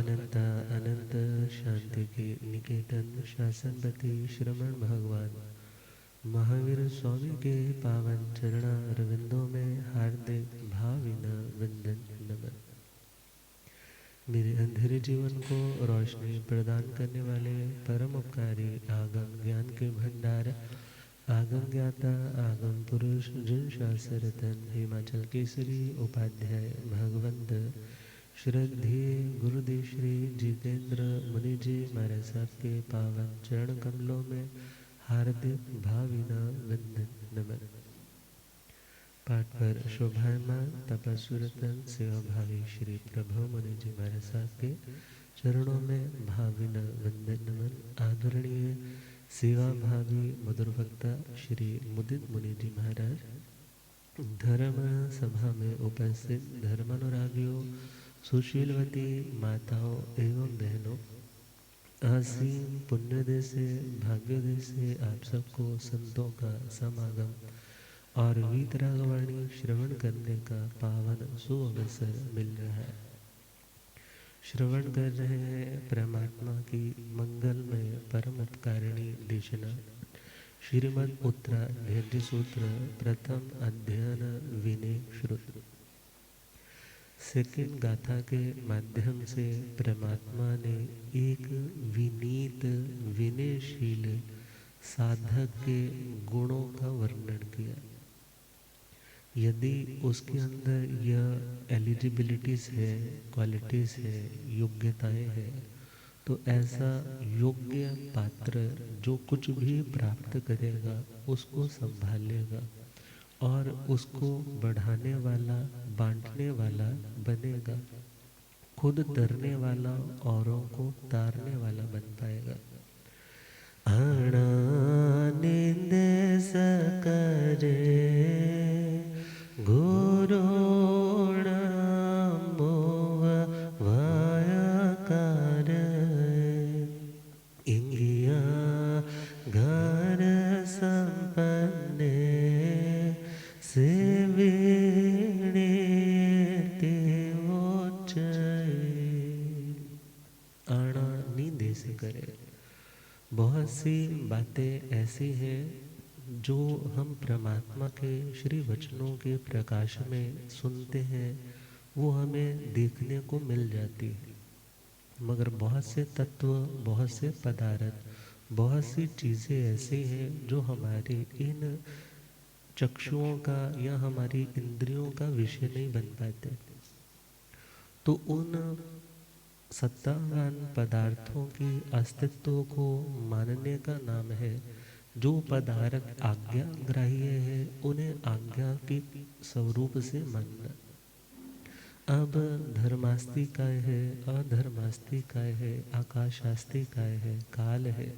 अनंत अनंत शांति के निकेतन शासनपति श्रमण भगवान महावीर स्वामी के पावन चरणारविंदों में हार्दिक भावभीनी वंदन नमन। मेरे अंधेरे जीवन को रोशनी प्रदान करने वाले परम उपकारी आगम ज्ञान के भंडार आगम ज्ञाता आगम पुरुष जिन शास्त्र रतन हिमाचल केसरी उपाध्याय भगवंत श्रद्धेय गुरुदेव श्री जितेंद्र मुनि जी महाराज साहब के पावन चरण कमलों में हार्दिक भावभीनी वंदन नमन। पाठ पर शोभायमान तपस्विरतन सेवा भावी श्री प्रभु मुनि जी महाराज साहब के चरणों में भावभीनी वंदन नमन। आदरणीय सेवा भावी मधुर वक्ता श्री मुदित मुनि जी महाराज, धर्म सभा में उपस्थित धर्मानुरागियों, सुशीलवती माताओं एवं बहनों, असीम पुण्योदय से भाग्योदय से आप सबको संतों का समागम और वीतरागवाणी श्रवण करने का पावन सुअवसर मिल रहा है। श्रवण कर रहे हैं परमात्मा की मंगलमय परम उपकारिणी देशना श्रीमद् उत्तराध्ययन सूत्र प्रथम अध्ययन विनय श्रुत। सेकंड गाथा के माध्यम से परमात्मा ने एक विनीत विनयशील साधक के गुणों का वर्णन किया। यदि उसके अंदर यह एलिजिबिलिटीज है, क्वालिटीज है, योग्यताएं है, तो ऐसा योग्य पात्र जो कुछ भी प्राप्त करेगा उसको संभालेगा और उसको बढ़ाने वाला, बांटने वाला बनेगा। खुद तरने वाला औरों को तारने वाला बन पाएगा। आनंद सकरे गुरुण मोह वायकार इंगिया घर संपन्ने सेविणे आना नींद से करे। बहुत सी बातें ऐसी हैं जो हम परमात्मा के श्री वचनों के प्रकाश में सुनते हैं, वो हमें देखने को मिल जाती है, मगर बहुत से तत्व, बहुत से पदार्थ, बहुत सी चीज़ें ऐसी हैं जो हमारे इन चक्षुओं का या हमारी इंद्रियों का विषय नहीं बन पाते। तो उन सत्तावान पदार्थों की अस्तित्व को मानने का नाम है। जो पदार्थ आज्ञाग्राह्य है उन्हें आज्ञा के स्वरूप से मानना। अब धर्मास्तिकाय है, अधर्मास्तिकाय है, आकाशास्तिकाय है, काल है,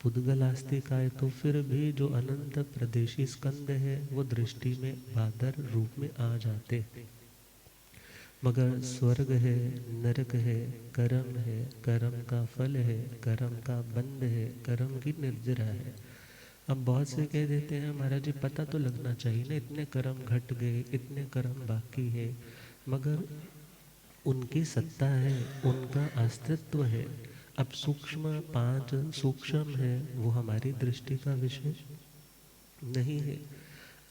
पुद्गलास्तिकाय, तो फिर भी जो अनंत प्रदेशी स्कंद है वो दृष्टि में बादर रूप में आ जाते हैं। मगर स्वर्ग है, नरक है, कर्म है, कर्म का फल है, कर्म का बंध है, कर्म की निर्जरा है। अब बहुत से कह देते हैं महाराज जी पता तो लगना चाहिए ना, इतने कर्म घट गए, इतने कर्म बाकी है, मगर उनकी सत्ता है, उनका अस्तित्व है। अब सूक्ष्म पांच सूक्ष्म है, वो हमारी दृष्टि का विषय नहीं है।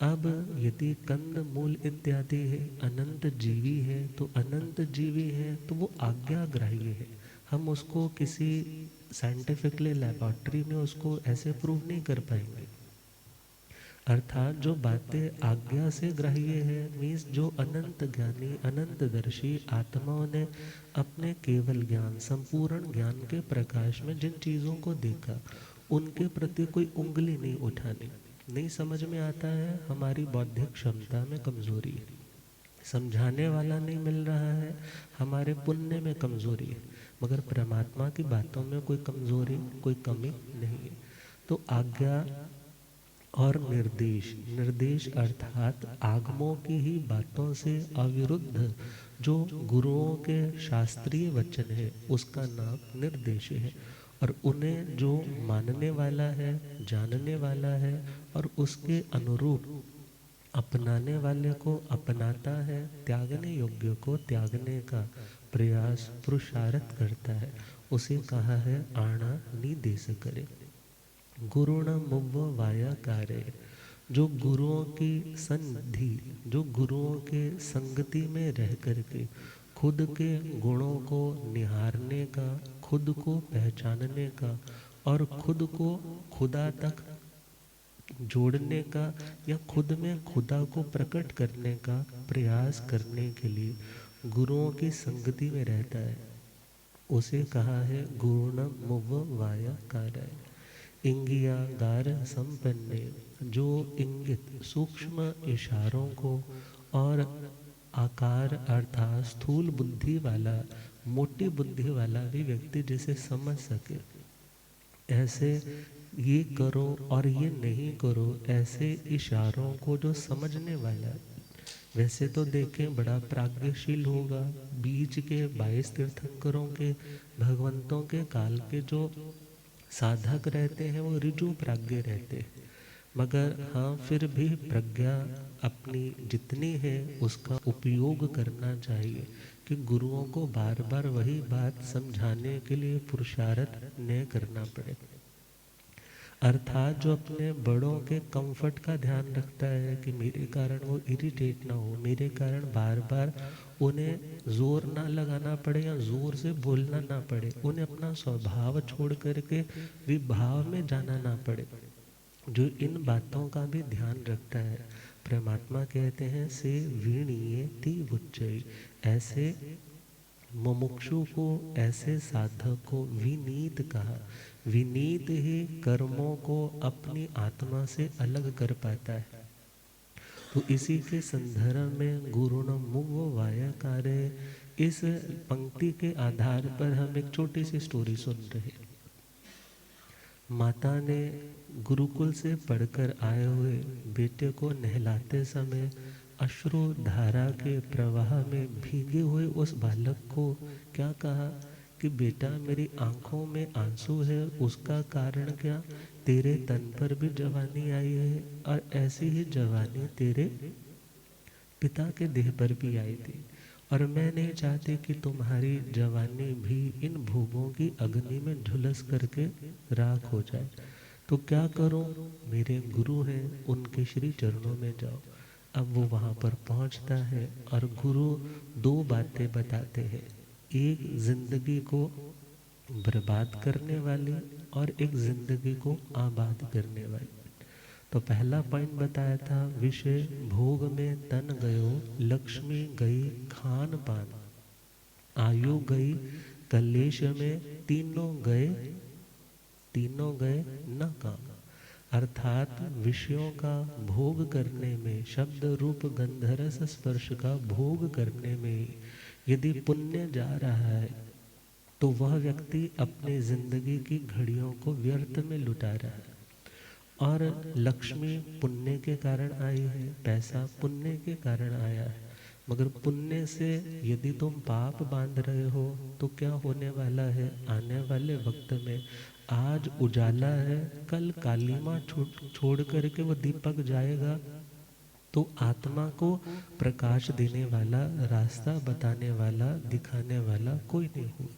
अब यदि कंद मूल इत्यादि है, अनंत जीवी है, तो अनंत जीवी है तो वो आज्ञाग्राह्य है। हम उसको किसी साइंटिफिकली लैबोरेटरी में उसको ऐसे प्रूव नहीं कर पाएंगे। अर्थात जो बातें आज्ञा से ग्राह्य है, मीन्स जो अनंत ज्ञानी, अनंत दर्शी आत्माओं ने अपने केवल ज्ञान, संपूर्ण ज्ञान के प्रकाश में जिन चीज़ों को देखा, उनके प्रति कोई उंगली नहीं उठानी। नहीं समझ में आता है, हमारी बौद्धिक क्षमता में कमजोरी है, समझाने वाला नहीं मिल रहा है, हमारे पुण्य में कमजोरी है, मगर परमात्मा की बातों में कोई कमजोरी, कोई कमी नहीं है। तो आज्ञा और निर्देश, निर्देश अर्थात आगमों की ही बातों से अविरुद्ध जो गुरुओं के शास्त्रीय वचन है उसका नाम निर्देश है। और उन्हें जो मानने वाला है, जानने वाला है और उसके अनुरूप अपनाने वाले को अपनाता है, त्यागने योग्य को त्यागने का प्रयास पुरुषार्थ करता है, उसे कहा है आना नी देश करे। गुरुण मुव्व वाया कार्य, जो गुरुओं की संधि, जो गुरुओं के संगति में रह करके खुद के गुणों को निहारने का, खुद को पहचानने का और खुद को खुदा तक जोड़ने का या खुद में खुदा को प्रकट करने का प्रयास करने के लिए गुरुओं की संगति में रहता है, उसे कहा है गुरुणम मुव वाया कार्य। इंगियागार संपन्ने, जो इंगित सूक्ष्म इशारों को और आकार अर्थात स्थूल बुद्धि वाला, मोटी बुद्धि वाला भी व्यक्ति जिसे समझ सके, ऐसे ये करो और ये नहीं करो, ऐसे इशारों को जो समझने वाला है। वैसे तो देखें बड़ा प्राज्ञशील होगा, बीच के 22 तीर्थंकरों के, भगवंतों के काल के जो साधक रहते हैं वो ऋजु प्राज्ञ रहते हैं, मगर हाँ फिर भी प्रज्ञा अपनी जितनी है उसका उपयोग करना चाहिए कि गुरुओं को बार बार वही बात समझाने के लिए पुरुषार्थ न करना पड़े। अर्थात जो अपने बड़ों के कंफर्ट का ध्यान रखता है कि मेरे कारण वो इरिटेट ना हो, मेरे कारण बार बार उन्हें जोर ना लगाना पड़े या जोर से बोलना ना पड़े, उन्हें अपना स्वभाव छोड़ करके विभाव में जाना ना पड़े, जो इन बातों का भी ध्यान रखता है, परमात्मा कहते हैं से वीणीये ती उच्चई। ऐसे मुमुक्षु को, ऐसे साधक को विनीत कहा। विनीत ही कर्मों को अपनी आत्मा से अलग कर पाता है। तो इसी के संदर्भ में गुरुण मुव वाया कार्य, इस पंक्ति के आधार पर हम एक छोटी सी स्टोरी सुन रहे हैं। माता ने गुरुकुल से पढ़कर आए हुए बेटे को नहलाते समय अश्रु धारा के प्रवाह में भीगे हुए उस बालक को क्या कहा कि बेटा मेरी आंखों में आंसू है, उसका कारण क्या, तेरे तन पर भी जवानी आई है और ऐसी ही जवानी तेरे पिता के देह पर भी आई थी, और मैं नहीं चाहती कि तुम्हारी जवानी भी इन भोगों की अग्नि में झुलस करके राख हो जाए। तो क्या करूं, मेरे गुरु हैं, उनके श्री चरणों में जाओ। अब वो वहाँ पर पहुँचता है और गुरु दो बातें बताते हैं, एक जिंदगी को बर्बाद करने वाली और एक जिंदगी को आबाद करने वाली। तो पहला पॉइंट बताया था, विषय भोग में तन गयो, लक्ष्मी गई खान पान, आयु गई कलेश में, तीनों गए न काम। अर्थात विषयों का भोग करने में, शब्द रूप गंधरस स्पर्श का भोग करने में यदि पुण्य जा रहा है तो वह व्यक्ति अपनी जिंदगी की घड़ियों को व्यर्थ में लुटा रहा है। और लक्ष्मी पुण्य के कारण आई है, पैसा पुण्य के कारण आया है, मगर पुण्य से यदि तुम पाप बांध रहे हो तो क्या होने वाला है, आने वाले वक्त में आज उजाला है, कल कालीमा छोड़ करके वो दीपक जाएगा, तो आत्मा को प्रकाश देने वाला, रास्ता बताने वाला, दिखाने वाला कोई नहीं हो।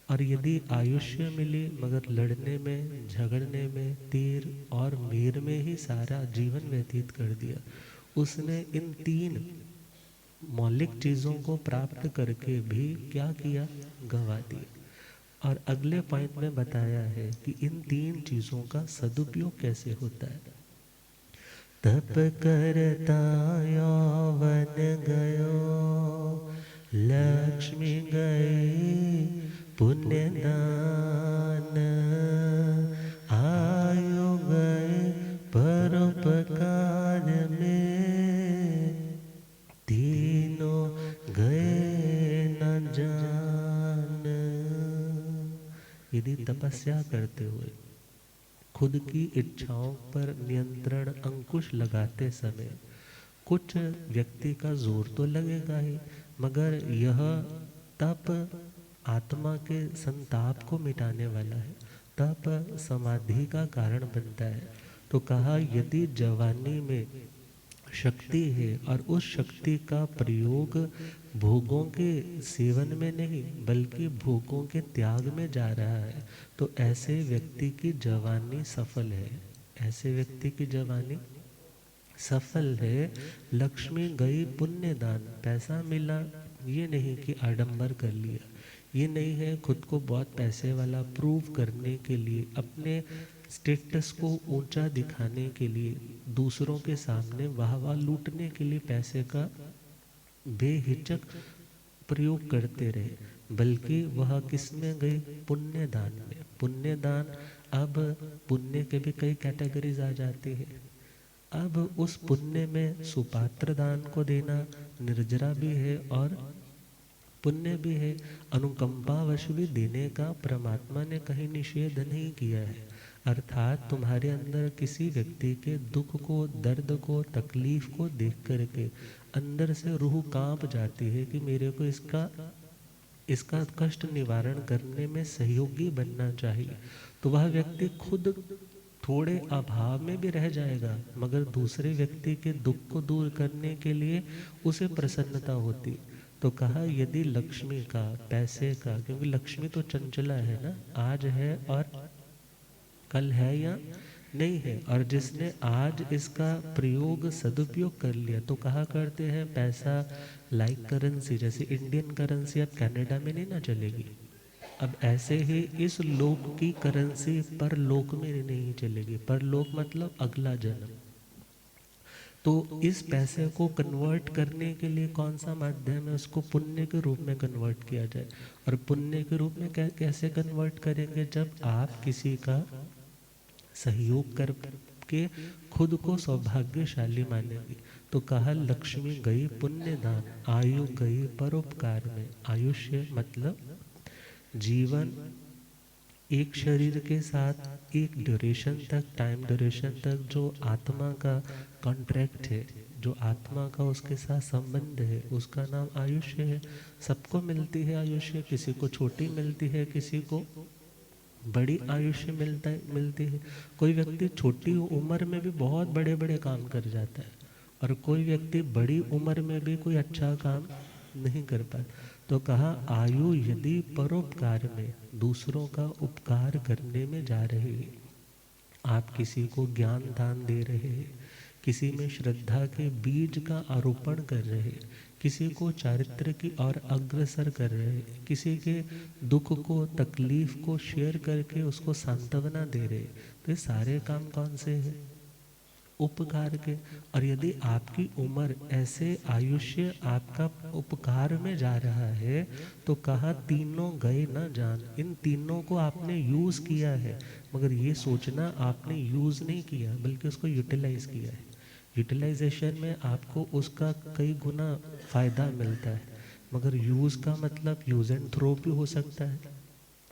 और यदि आयुष्य मिली मगर लड़ने में, झगड़ने में, तीर और मीर में ही सारा जीवन व्यतीत कर दिया, उसने इन तीन मौलिक चीज़ों को प्राप्त करके भी क्या किया, गवा दिया। और अगले पॉइंट में बताया है कि इन तीन चीज़ों का सदुपयोग कैसे होता है। तप करता यौवन गयो, लक्ष्मी गई पुण्यदान, आयु गए परोपकार में, तीनों गए न जान। यदि तपस्या करते हुए खुद की इच्छाओं पर नियंत्रण अंकुश लगाते समय कुछ व्यक्ति का जोर तो लगेगा ही, मगर यह तप आत्मा के संताप को मिटाने वाला है, तप समाधि का कारण बनता है। तो कहा यदि जवानी में शक्ति है और उस शक्ति का प्रयोग भोगों के सेवन में नहीं बल्कि भोगों के त्याग में जा रहा है, तो ऐसे व्यक्ति की जवानी सफल है। ऐसे व्यक्ति की जवानी सफल है। लक्ष्मी गई पुण्य दान, पैसा मिला ये नहीं कि आडंबर कर लिया, ये नहीं है खुद को बहुत पैसे वाला प्रूव करने के लिए, अपने स्टेटस को ऊंचा दिखाने के लिए, दूसरों के सामने वाह वाह लूटने के लिए पैसे का बेहिचक प्रयोग करते रहे, बल्कि वह किस में गई? पुण्य दान में। पुण्य दान, अब पुण्य के भी कई कैटेगरीज आ जाती है। अब उस पुण्य में सुपात्र दान को देना निर्जरा भी है और पुण्य भी है। अनुकंपावश भी देने का परमात्मा ने कहीं निषेध नहीं किया है। अर्थात तुम्हारे अंदर किसी व्यक्ति के दुख को, दर्द को, तकलीफ को देख करके अंदर से रूह कांप जाती है कि मेरे को इसका कष्ट निवारण करने में सहयोगी बनना चाहिए, तो वह व्यक्ति खुद थोड़े अभाव में भी रह जाएगा, मगर दूसरे व्यक्ति के दुख को दूर करने के लिए उसे प्रसन्नता होती। तो कहा यदि लक्ष्मी का, पैसे का, क्योंकि लक्ष्मी तो चंचला है ना, आज है और कल है या नहीं है, और जिसने आज इसका प्रयोग सदुपयोग कर लिया, तो कहा करते हैं पैसा लाइक करेंसी, जैसे इंडियन करेंसी अब कनाडा में नहीं ना चलेगी, अब ऐसे ही इस लोक की करेंसी पर लोक में नहीं चलेगी। पर लोक मतलब अगला जन्म। तो इस पैसे को कन्वर्ट करने के लिए कौन सा माध्यम है? उसको पुण्य के रूप में कन्वर्ट किया जाए। और पुण्य के रूप में कैसे कन्वर्ट करेंगे? जब आप किसी का सहयोग करके खुद को सौभाग्यशाली मानेंगे। तो कहा लक्ष्मी गई पुण्य दान, आयु गई परोपकार में। आयुष्य मतलब जीवन, एक शरीर के साथ एक ड्यूरेशन तक, टाइम ड्यूरेशन तक जो आत्मा का कॉन्ट्रैक्ट है, जो आत्मा का उसके साथ संबंध है, उसका नाम आयुष्य है। सबको मिलती है आयुष्य, किसी को छोटी मिलती है, किसी को बड़ी आयुष्य मिलती है। कोई व्यक्ति छोटी उम्र में भी बहुत बड़े बड़े काम कर जाता है और कोई व्यक्ति बड़ी उम्र में भी कोई अच्छा काम नहीं कर पाता। तो कहा आयु यदि परोपकार में, दूसरों का उपकार करने में जा रहे हैं, आप किसी को ज्ञान दान दे रहे हैं, किसी में श्रद्धा के बीज का आरोपण कर रहे हैं, किसी को चारित्र की ओर अग्रसर कर रहे हैं, किसी के दुख को, तकलीफ को शेयर करके उसको सांत्वना दे रहे हैं, तो ये सारे काम कौन से हैं? उपकार के। और यदि आपकी उम्र ऐसे आयुष्य आपका उपकार में जा रहा है, तो कहा तीनों गए न जान। इन तीनों को आपने यूज किया है, मगर ये सोचना आपने यूज नहीं किया बल्कि उसको यूटिलाइज किया है। यूटिलाइजेशन में आपको उसका कई गुना फायदा मिलता है, मगर यूज का मतलब यूज एंड थ्रो भी हो सकता है।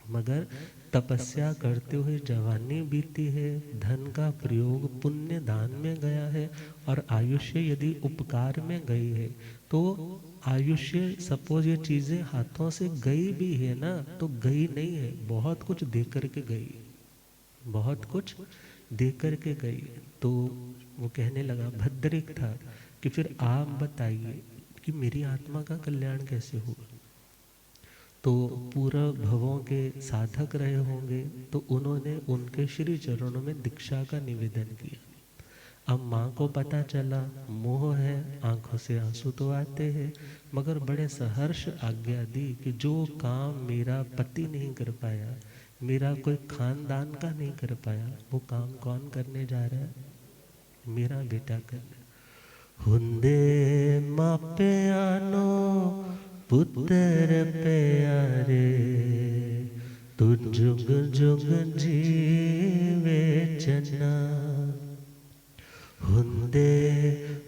मगर तपस्या करते हुए जवानी बीती है, धन का प्रयोग पुण्य दान में गया है, और आयुष्य यदि उपकार में गई है, तो आयुष्य सपोज ये चीजें हाथों से गई भी है ना, तो गई नहीं है, बहुत कुछ दे करके गई, बहुत कुछ दे करके गई। तो वो कहने लगा, भद्रिक था कि फिर आप बताइए कि मेरी आत्मा का कल्याण कैसे होगा। तो पूरा भवों के साधक रहे होंगे, तो उन्होंने उनके श्री चरणों में दीक्षा का निवेदन किया। अब माँ को पता चला, मोह है, आंखों से आंसू तो आते हैं, मगर बड़े सहर्ष आज्ञा दी कि जो काम मेरा पति नहीं कर पाया, मेरा कोई खानदान का नहीं कर पाया, वो काम कौन करने जा रहा है? मेरा बेटा करने। हुंदे मापे आनो पुत्र प्यारे, तू जुग जुग जीवे चना। हुंदे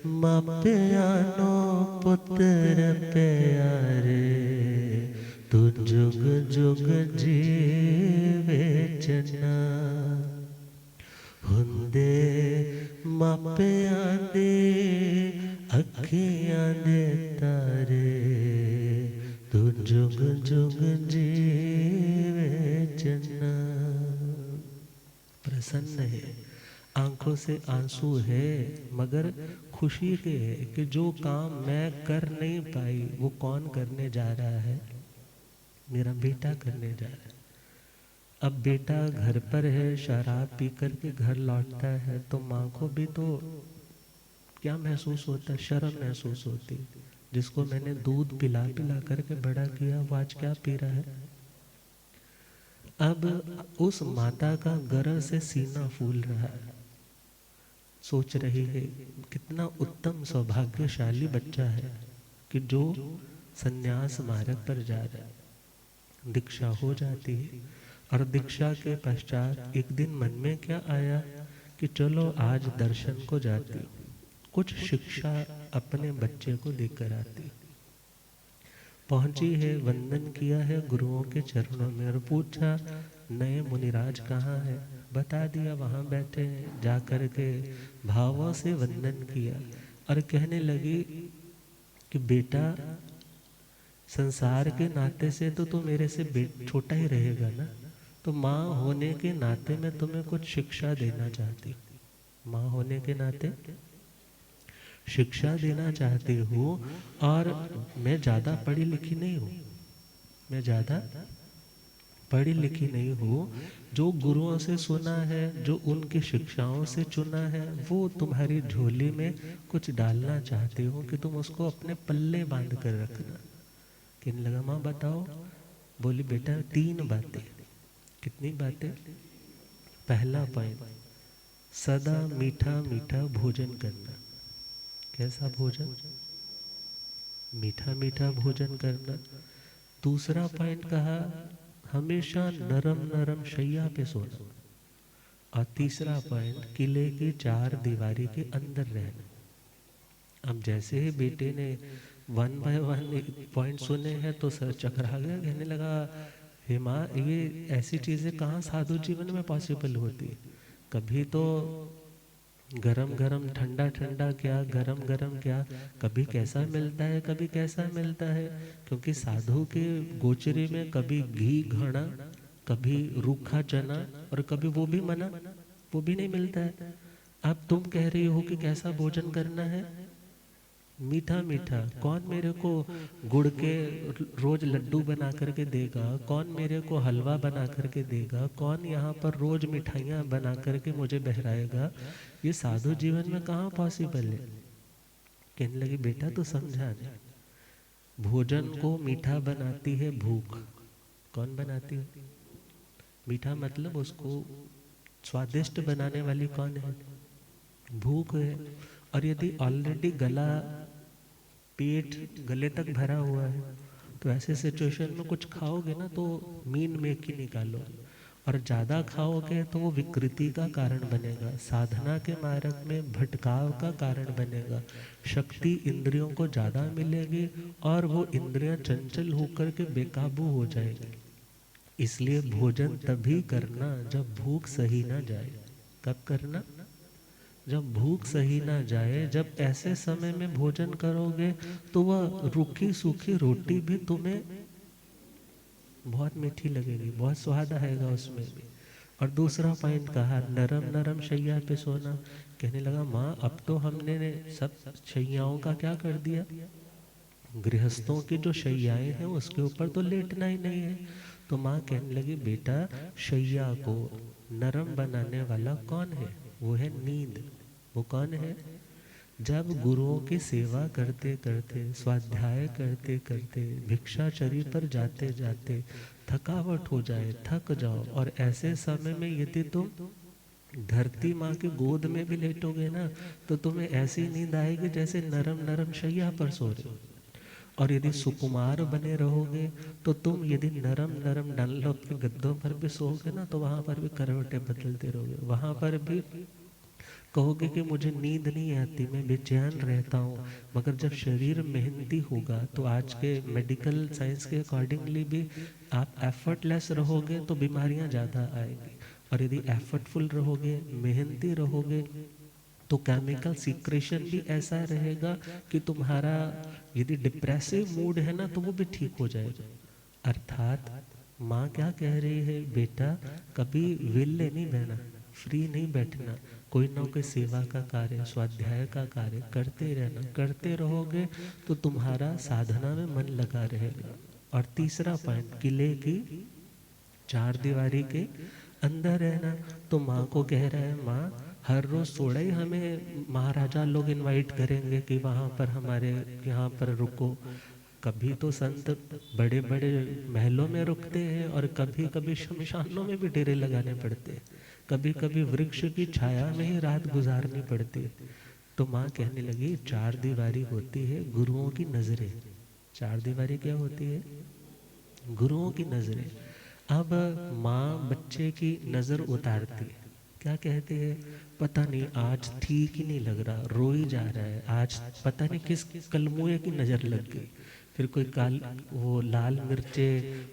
मापे आनो पुत्र प्यारे, तू जुग जुग जीवे चना। हुंदे मापे आंदे अखियां दे तारे, तू जुग जुग जीवे चना। प्रसन्न है, आंखों से से आंसू है, मगर खुशी के है कि जो काम मैं कर नहीं पाई वो कौन करने जा रहा है, मेरा बेटा करने जा रहा है। अब बेटा घर पर है, शराब पी कर के घर लौटता है, तो माँ को भी तो क्या महसूस होता है, शर्म महसूस होती। जिसको मैंने दूध पिला पिला करके बड़ा किया वो आज क्या पी रहा है। अब उस माता का गर्व से सीना फूल रहा है, सोच रही है कितना उत्तम सौभाग्यशाली बच्चा है कि जो संन्यास मार्ग पर जा रहा है। दीक्षा हो जाती है और दीक्षा के पश्चात एक दिन मन में क्या आया कि चलो आज दर्शन को जाती, कुछ शिक्षा अपने बच्चे को देकर आती। पहुंची है, वंदन किया है गुरुओं के चरणों में और पूछा नए मुनिराज कहाँ है। बता दिया वहाँ बैठे हैं। जा कर के भावों से वंदन किया और कहने लगी कि बेटा संसार के नाते से तो तू मेरे से छोटा ही रहेगा ना, तो माँ होने के नाते मैं तुम्हें कुछ शिक्षा देना चाहती हूँ। माँ होने के नाते शिक्षा देना चाहती हूँ। और मैं ज़्यादा पढ़ी लिखी नहीं हूँ, मैं ज़्यादा पढ़ी लिखी नहीं हूँ। जो गुरुओं से सुना है, जो उनकी शिक्षाओं से चुना है, वो तुम्हारी झोली में कुछ डालना चाहती हूँ कि तुम उसको अपने पल्ले बांध कर रखना। कहने लगा माँ बताओ। बोली बेटा 3 बातें। कितनी बातें? पहला पॉइंट, सदा मीठा मीठा भोजन करना। कैसा भोजन? मीठा मीठा भोजन करना। दूसरा पॉइंट कहा हमेशा नरम नरम शैया पे सोना। और तीसरा पॉइंट किले की 4 दीवारी के अंदर रहना। अब जैसे ही बेटे ने 1 बाय 1 पॉइंट सुने हैं तो सर चकरा गया, कहने लगा हे माँ ये ऐसी चीज़ें कहाँ साधु जीवन में पॉसिबल होती है। कभी तो गरम गरम ठंडा ठंडा क्या, गरम गरम क्या, कभी कैसा मिलता है कभी कैसा मिलता है। क्योंकि साधु के गोचरे में कभी घी घड़ा, कभी रूखा चना और कभी वो भी मना, वो भी नहीं मिलता है। अब तुम कह रही हो कि कैसा भोजन करना है? मीठा मीठा। कौन मेरे को गुड़ के रोज लड्डू बना करके देगा? कौन मेरे को हलवा बना करके देगा? कौन यहाँ पर रोज मिठाइयाँ बना करके मुझे बहराएगा? ये साधु जीवन में कहाँ पॉसिबल है। कहने लगी बेटा तू समझा नहीं, भोजन को मीठा बनाती है भूख। कौन बनाती है? मीठा मतलब उसको स्वादिष्ट बनाने वाली कौन है? भूख है। और यदि ऑलरेडी गला पेट गले तक भरा हुआ है तो ऐसे सिचुएशन में कुछ खाओगे ना तो मीन मेक ही निकालो। और ज़्यादा खाओगे तो वो विकृति का कारण बनेगा, साधना के मार्ग में भटकाव का कारण बनेगा। शक्ति इंद्रियों को ज़्यादा मिलेगी और वो इंद्रियां चंचल होकर के बेकाबू हो जाएगी। इसलिए भोजन तभी करना जब भूख सही ना जाए। कब करना? जब भूख सही ना जाए। जब ऐसे समय में भोजन करोगे तो वह रूखी सूखी रोटी भी तुम्हें बहुत मीठी लगेगी, बहुत स्वाद आएगा उसमें भी। और दूसरा पॉइंट कहा नरम नरम शैया पे सोना। कहने लगा माँ अब तो हमने सब शैयाओं का क्या कर दिया, गृहस्थों की जो शैयाएं हैं उसके ऊपर तो लेटना ही नहीं है। तो माँ कहने लगी बेटा शैया को नरम बनाने वाला कौन है? वो है नींद। वो कौन है? जब गुरुओं की सेवा करते करते, स्वाध्याय करते करते, भिक्षाचरी पर जाते जाते थकावट हो जाए, थक जाओ और ऐसे समय में यदि तुम धरती माँ की गोद में भी लेटोगे ना तो तुम्हें ऐसी नींद आएगी जैसे नरम नरम शैया पर सो रहे हो। और यदि सुकुमार बने रहोगे तो तुम यदि नरम नरम डनलप के गद्दों पर भी सोओगे ना तो वहाँ पर भी करवटें बदलते रहोगे, वहाँ पर भी कहोगे कि मुझे नींद नहीं आती, मैं बेचैन रहता हूँ। मगर जब शरीर मेहनती होगा तो आज के मेडिकल साइंस के अकॉर्डिंगली भी आप एफर्टलेस रहोगे तो बीमारियाँ ज़्यादा आएंगी। और यदि एफर्टफुल रहोगे, मेहनती रहोगे तो केमिकल सीक्रेशन भी ऐसा रहेगा कि तुम्हारा यदि डिप्रेसिव मूड है ना तो वो भी ठीक हो जाएगा। अर्थात माँ क्या कह रही है, बेटा कभी विले नहीं बहना, फ्री नहीं बैठना। कोई ना कोई सेवा का कार्य, स्वाध्याय का कार्य करते रहना। करते रहोगे तो तुम्हारा साधना में मन लगा रहेगा। और तीसरा पॉइंट, किले की चार दीवारी के अंदर रहना। तो माँ को कह रहा है, माँ हर रोज थोड़ा ही हमें महाराजा लोग इनवाइट करेंगे कि वहाँ पर हमारे यहाँ पर रुको। कभी तो संत बड़े बड़े महलों में रुकते हैं और कभी कभी शमशानों में भी डेरे लगाने पड़ते हैं। कभी कभी वृक्ष की छाया में ही रात गुजारनी पड़ती है। तो माँ कहने लगी, चार दीवारी होती है गुरुओं की नजरें। चार दीवारी क्या होती है? गुरुओं की नजरें। अब माँ बच्चे की नजर उतारती है, क्या कहती है? पता नहीं आज ठीक ही नहीं लग रहा, रो ही जा रहा है, आज पता नहीं किस कलमुए की नजर लग गई। फिर कोई वो लाल मिर्चे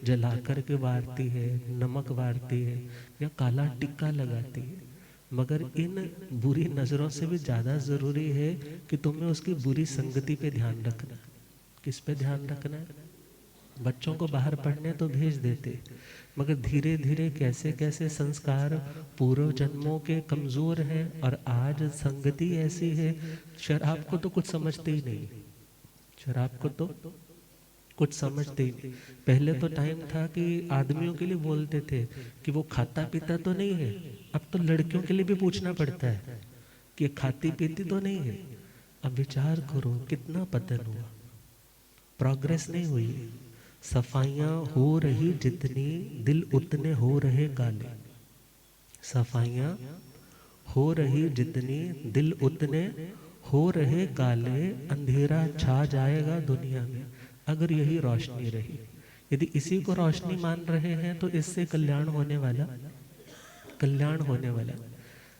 जला कर के वारती है, नमक वारती है, या काला टिक्का लगाती है। मगर इन बुरी नज़रों से भी ज़्यादा ज़रूरी है कि तुम्हें उसकी बुरी संगति पे ध्यान रखना। किस पे ध्यान रखना है? बच्चों को बाहर पढ़ने तो भेज देते, मगर धीरे धीरे कैसे कैसे संस्कार पूर्व जन्मों के कमज़ोर हैं और आज संगति ऐसी है। शराब को तो कुछ समझते ही नहीं, शराब को तो कुछ समझते ही नहीं। पहले तो टाइम था कि आदमियों के लिए बोलते थे कि वो खाता पीता तो नहीं है। अब तो लड़कियों के लिए भी पूछना पड़ता है कि खाती पीती तो नहीं है। अब विचार करो कितना पतन हुआ, प्रोग्रेस नहीं हुई। सफाइयाँ हो रही जितनी, दिल उतने हो रहे काले। सफाइयाँ हो रही जितनी, दिल उतने हो रहे काले। अंधेरा छा जाएगा दुनिया में अगर यही रोशनी रही। यदि इसी को रोशनी मान रहे हैं तो इससे कल्याण होने वाला, कल्याण होने वाला।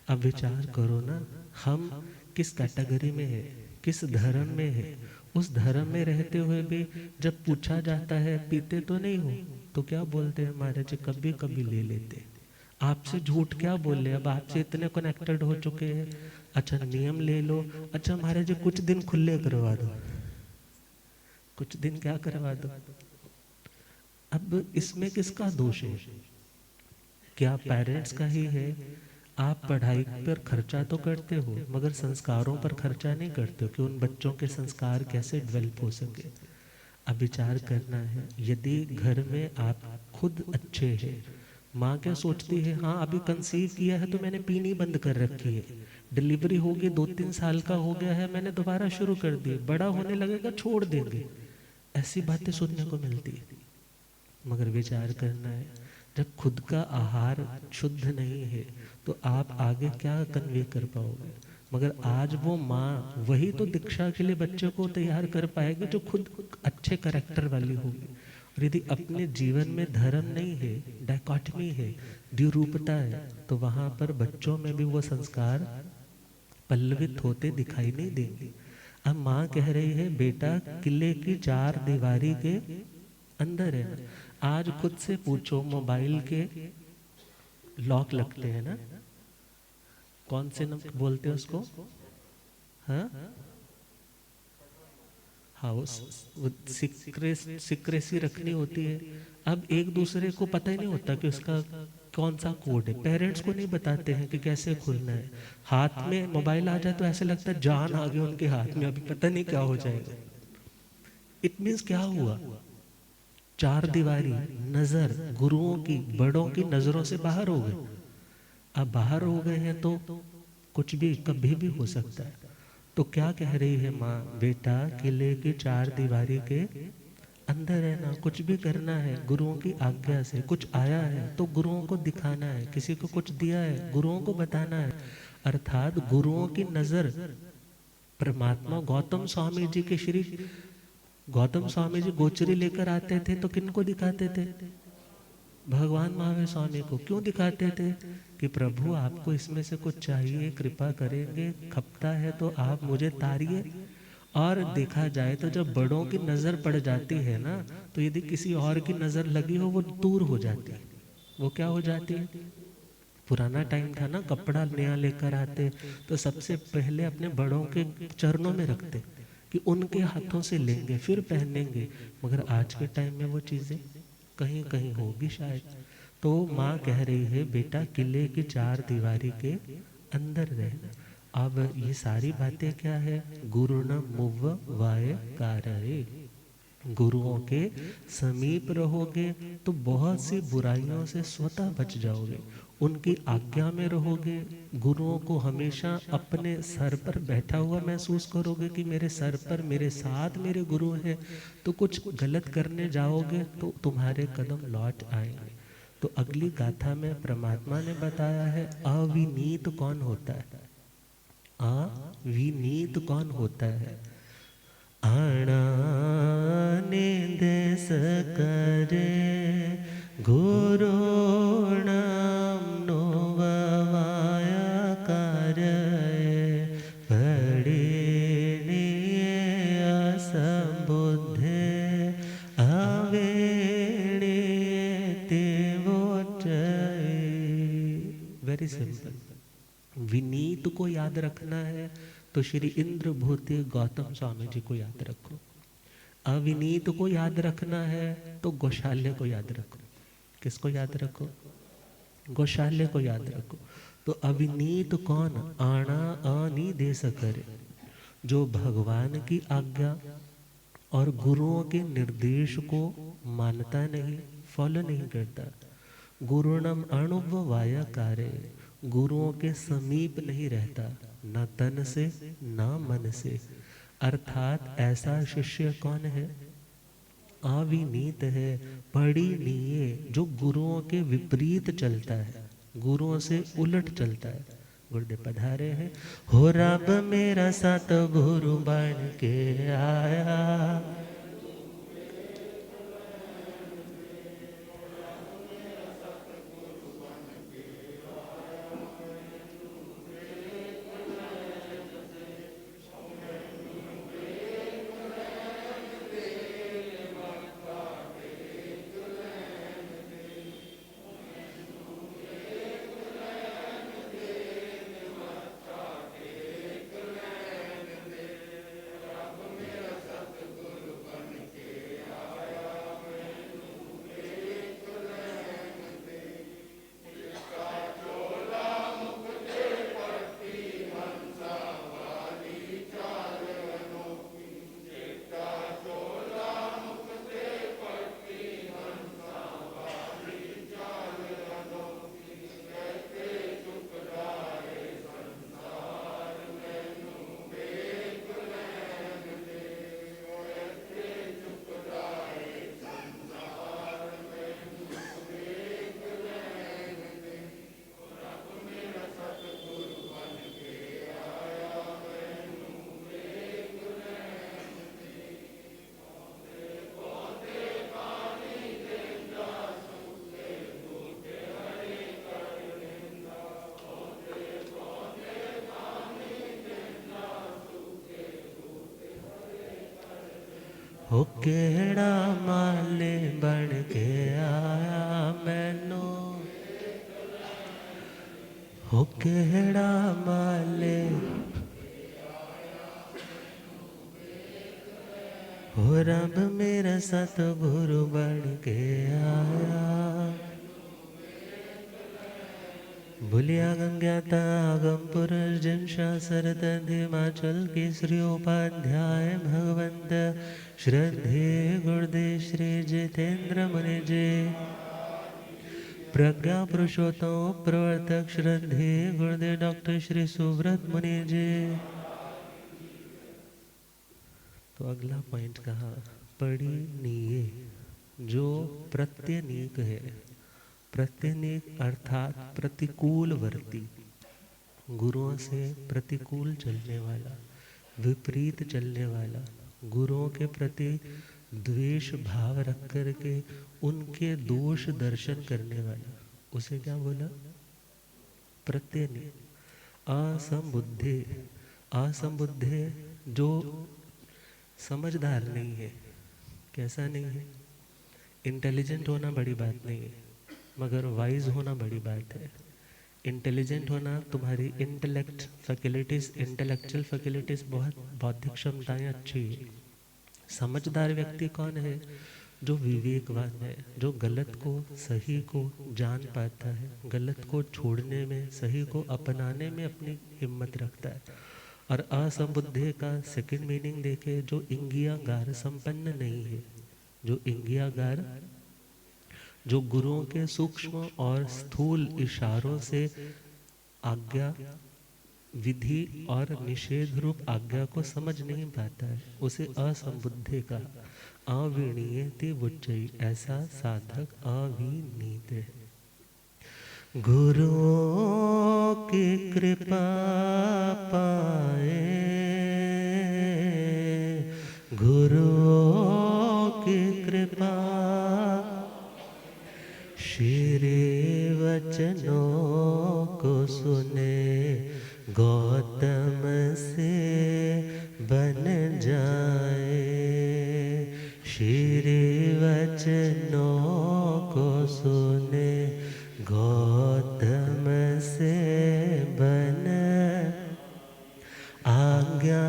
अब विचार करो ना, हम किस कैटेगरी में है, किस धर्म में है। उस धर्म में रहते हुए भी जब पूछा जाता है पीते तो नहीं हो, तो क्या बोलते हैं महाराज जी, कभी कभी ले लेते। आपसे झूठ क्या बोले, अब आपसे इतने कनेक्टेड हो चुके हैं। अच्छा नियम ले लो, अच्छा महाराज जी कुछ दिन खुले करवा दो, कुछ दिन क्या करवा दो। अब इसमें किसका दोष है? क्या पेरेंट्स का ही है? आप पढ़ाई पर खर्चा तो करते हो मगर संस्कारों पर खर्चा नहीं करते हो कि उन बच्चों के संस्कार कैसे डेवलप हो सके। अब विचार करना है, यदि घर में आप खुद अच्छे हैं, माँ क्या सोचती है, हाँ अभी कंसीव किया है तो मैंने पीनी बंद कर रखी है, डिलीवरी हो गई 2-3 साल का हो गया है मैंने दोबारा शुरू कर दी, बड़ा होने लगेगा छोड़ देंगे, ऐसी बातें सुनने को मिलती है। मगर विचार करना है, जब खुद का आहार शुद्ध नहीं है तो आप आगे क्या कन्वे कर पाओगे। मगर आज वो माँ वही तो दीक्षा के लिए बच्चे को तैयार कर पाएगी जो खुद अच्छे करैक्टर वाली होगी। और यदि अपने जीवन में धर्म नहीं है, डायकॉटमी है, द्विरूपता है, तो वहाँ पर बच्चों में भी वो संस्कार पल्लवित होते दिखाई नहीं देंगे। अब माँ कह रही है बेटा किले की चार दीवारी के अंदर है। आज खुद से पूछो, मोबाइल के लॉक लगते हैं ना, कौन से नंबर बोलते हैं उसको? हाँ हाँ, वो सिक्रेसी रखनी होती है। अब एक दूसरे को पता ही नहीं होता कि उसका कौन सा कोड है। पेरेंट्स को नहीं बताते हैं कि कैसे खुलना है। हाथ में मोबाइल आ जाए तो ऐसे लगता है जान आ गई उनके हाथ में, अभी पता नहीं क्या हो जाएगा। इट मीन्स क्या हुआ? चार दीवारी, नजर गुरुओं की, बड़ों की नजरों से बाहर हो गए। अब बाहर हो गए हैं तो कुछ भी कभी भी हो सकता है। तो क्या कह रही है माँ, बेटा किले की चार दीवारी के अंदर रहना, कुछ भी करना है गुरुओं की आज्ञा से। कुछ आया है तो गुरुओं को दिखाना है, किसी को कुछ दिया है गुरुओं को बताना है। अर्थात गुरुओं की नजर, परमात्मा गौतम स्वामी जी के श्री गौतम स्वामी जी गोचरी लेकर आते थे तो किनको दिखाते थे? भगवान महावीर स्वामी को। क्यों दिखाते थे? कि प्रभु आपको इसमें से कुछ चाहिए, कृपा करेंगे, खपता है तो आप मुझे तारिए। और देखा जाए तो जब बड़ों की नजर पड़ जाती है ना, तो यदि किसी और की नजर लगी हो वो दूर हो जाती है। वो क्या हो जाती है? पुराना टाइम था ना, कपड़ा नया लेकर आते तो सबसे पहले अपने बड़ों के चरणों में रखते कि उनके हाथों से लेंगे फिर पहनेंगे। मगर आज के टाइम में वो चीज़ें कहीं कहीं होगी शायद। तो माँ कह रही है बेटा किले की चार दीवारी के अंदर रहना। अब ये सारी बातें क्या है? गुरु न मुव वाय कारय। गुरुओं के समीप रहोगे तो बहुत सी बुराइयों से स्वतः बच जाओगे। उनकी आज्ञा में रहोगे, गुरुओं को हमेशा अपने सर पर बैठा हुआ महसूस करोगे कि मेरे सर पर मेरे साथ मेरे गुरु हैं। तो कुछ गलत करने जाओगे तो तुम्हारे कदम लौट आएंगे। तो अगली गाथा में परमात्मा ने बताया है अविनीत कौन होता है। अविनीत कौन होता है? आणा निदेश करे गुरुणाम नोवाय कारय पड़े असंबुद्धे आवेणे तेवोचय। Very simple. विनीत को याद रखना है तो श्री इंद्र भूति गौतम स्वामी जी को याद रखो। अविनीत को याद रखना है तो गौशाल्य को याद रखो। किसको याद रखो? गौशाल्य को याद रखो। तो अविनीत कौन? आना अनिदेश करे, जो भगवान की आज्ञा और गुरुओं के निर्देश को मानता नहीं, फॉलो नहीं करता। गुरुणम अणुव वाया कार्य, गुरुओं के समीप नहीं रहता, न तन से न मन से। अर्थात ऐसा शिष्य कौन है? अविनीत है, पढ़िनीय, जो गुरुओं के विपरीत चलता है, गुरुओं से उलट चलता है। गुरुदेव पधारे हैं। हो रब मेरा सत गुरु बन के आया, हो केड़ा माले बन के आया मैनू, हो केड़ा माले, हो रब मेरा सतगुरु बन के आया। भूलिया गंज्ञाता आगम पुरुष जिन शास्त्रत हिमाचल केसरी उपाध्याय भगवंत श्रद्धे गुरुदेव श्री जितेंद्र मुनि जी, प्रज्ञा पुरुषोत्तम प्रवर्तक श्रद्धे गुरुदेव डॉक्टर श्री सुव्रत मुनि जी। तो अगला पॉइंट कहा पढ़िनीय, जो प्रत्यनीक है। प्रत्यनीक अर्थात प्रतिकूल वर्ती, गुरुओं से प्रतिकूल चलने वाला, विपरीत चलने वाला, गुरुओं के प्रति द्वेष भाव रख करके उनके दोष दर्शन करने वाला, उसे क्या बोला? प्रत्यनीक। असंबुद्धे, असंबुद्धे जो समझदार नहीं है। कैसा नहीं है? इंटेलिजेंट होना बड़ी बात नहीं है, मगर वाइज होना बड़ी बात है। इंटेलिजेंट होना, तुम्हारी इंटेलेक्ट फैसिलिटीज, इंटेलेक्चुअल फैसिलिटीज, बहुत बौद्धिक क्षमताएं अच्छी है। समझदार व्यक्ति कौन है? जो विवेकवान है, जो गलत को सही को जान पाता है, गलत को छोड़ने में सही को अपनाने में अपनी हिम्मत रखता है। और असंबुद्धे का सेकंड मीनिंग देखे, जो इंगियागार संपन्न नहीं है, जो इंगियागार, जो गुरुओं के सूक्ष्म और स्थूल इशारों से आज्ञा, विधि और निषेध रूप आज्ञा को समझ नहीं पाता है, उसे असंबुद्धे का अविणीयते बुच्चई, ऐसा साधक अविनीत है। गुरुओं की कृपा पाए, गुरुओं की कृपा, श्री वचनों को सुने, गौतम से बन जाए। श्री वचनों को सुने, गौतम से बन, आज्ञा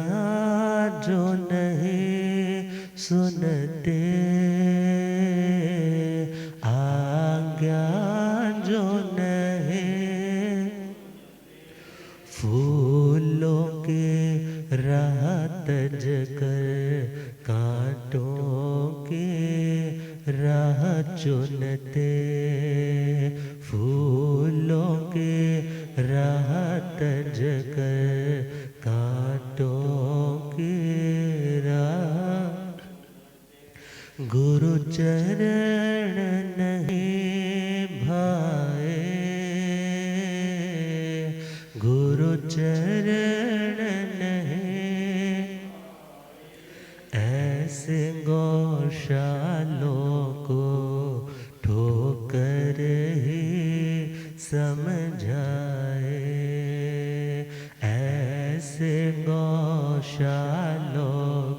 जो नहीं सुनते, आज्ञा जो नहीं, फूलों के राह तज कर कांटों के राह चुनते, फूलों के राह तज कर कांटों के राह, गुरु चरण नहीं भाए, गुरु चरण नहीं, ऐसे गौशालों को ठोकर ही समझाए, ऐसे गौशालों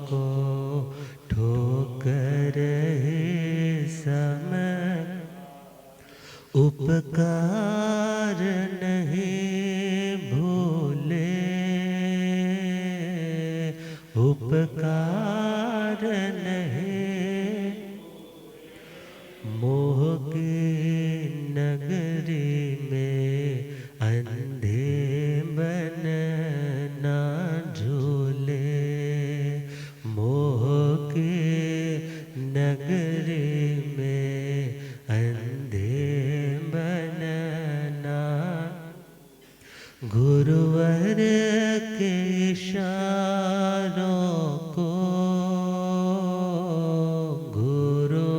को ठोकर ही समझ, उपकार नहीं भूले, उपकार नहीं, मोह की नगरी में अंधे बन ना झूले, मोह की नगरी में अंधे बनना, गुरुवर के इशारों को, गुरु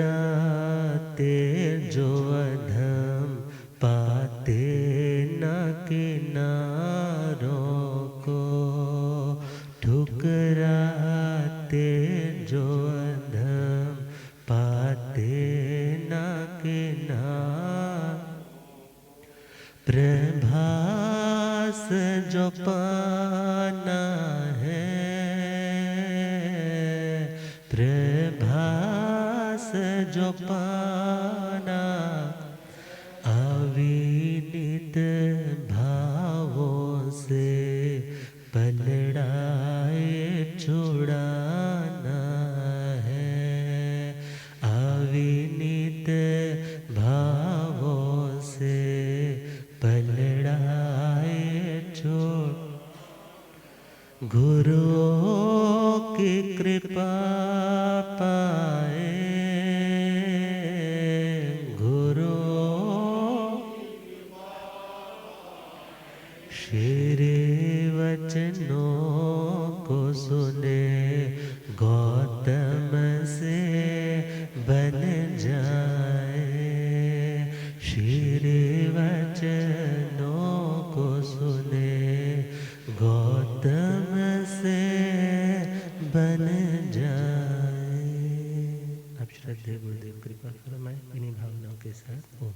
ठुकराते जो अधम पाते न किनारों को, ठुकराते जो अधम पाते न किनार, प्रभास जो पाना है, प्रभास जो पाना, अविनीत भावों से पलड़ाए छुड़ाना है, अविनीत भावों से पलड़ाए छोड़, गुरुओं की कृपा पाए, गुरुओं श्री वचनों को सुने, गौतम से बन जाए। श्री वचनों को सुने, गौतम से बन जाए। आप श्रद्धेय गुरुदेव कृपा फरमाएं इन्हीं भावनाओं के साथ। ओम।